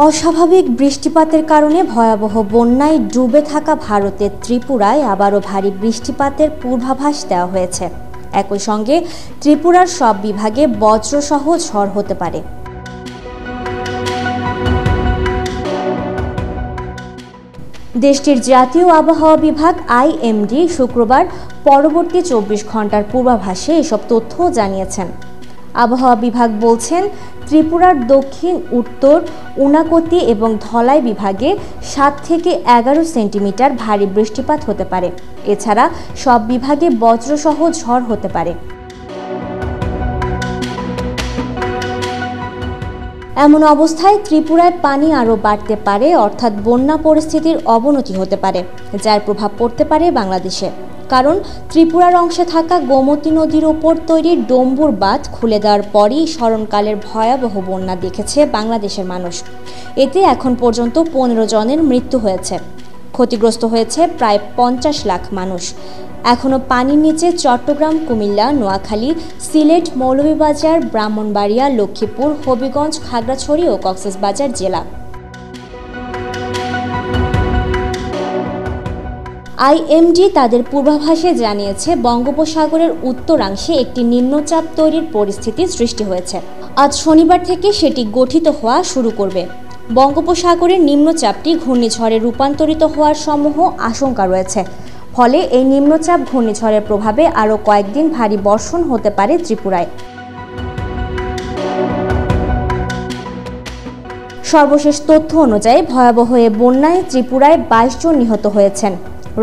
অস্বাভাবিক বৃষ্টিপাতের কারণে ভয়াবহ বন্যায় ডুবে থাকা ভারতের ত্রিপুরায় আবারও ভারী বৃষ্টিপাতের পূর্বাভাস দেওয়া হয়েছে। একই সঙ্গে ত্রিপুরার সব বিভাগে বজ্রসহ ঝড় হতে পারে। দেশটির জাতীয় আবহাওয়া বিভাগ IMD শুক্রবার পরবর্তী 24 ঘন্টার পূর্বাভাসে এসব তথ্য জানিয়েছেন। আবহাওয়া বিভাগ বলছেন, ত্রিপুরার দক্ষিণ, উত্তর, উনাকোটি এবং ধলাই বিভাগে 7 থেকে 11 সেন্টিমিটার ভারী বৃষ্টিপাত হতে পারে। এছাড়া সব বিভাগে বজ্রসহ ঝড় হতে পারে। এমন অবস্থায় ত্রিপুরায় পানি আরও বাড়তে পারে, অর্থাৎ বন্যা পরিস্থিতির অবনতি হতে পারে, যার প্রভাব পড়তে পারে বাংলাদেশে। কারণ ত্রিপুরার অংশে থাকা গোমতী নদীর ওপর তৈরি ডম্বুর বাঁধ খুলে দেওয়ার পরই স্মরণকালের ভয়াবহ বন্যা দেখেছে বাংলাদেশের মানুষ। এতে এখন পর্যন্ত 15 জনের মৃত্যু হয়েছে। ক্ষতিগ্রস্ত হয়েছে প্রায় 50 লাখ মানুষ। এখনও পানির নিচে চট্টগ্রাম, কুমিল্লা, নোয়াখালী, সিলেট, মৌলভীবাজার, ব্রাহ্মণবাড়িয়া, লক্ষ্মীপুর, হবিগঞ্জ, খাগড়াছড়ি ও কক্সবাজার জেলা। IMD তাদের পূর্বাভাসে জানিয়েছে, বঙ্গোপসাগরের উত্তরাংশে একটি নিম্নচাপ তৈরির পরিস্থিতি সৃষ্টি হয়েছে। আজ শনিবার থেকে সেটি গঠিত হওয়া শুরু করবে। বঙ্গোপসাগরের নিম্নচাপটি ঘূর্ণিঝড়ে রূপান্তরিত হওয়ার সমূহ আশঙ্কা রয়েছে। ফলে এই নিম্নচাপ ঘূর্ণিঝড়ের প্রভাবে আরও কয়েকদিন ভারী বর্ষণ হতে পারে ত্রিপুরায়। সর্বশেষ তথ্য অনুযায়ী ভয়াবহ এ বন্যায় ত্রিপুরায় 22 জন নিহত হয়েছেন।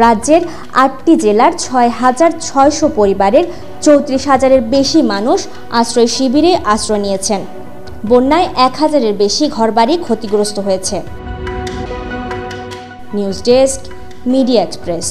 রাজ্যের 8টি জেলার 6,600 পরিবারের 34,000-এর বেশি মানুষ আশ্রয় শিবিরে আশ্রয় নিয়েছেন। বন্যায় 1,000-এর বেশি ঘরবাড়ি ক্ষতিগ্রস্ত হয়েছে। News desk, media express.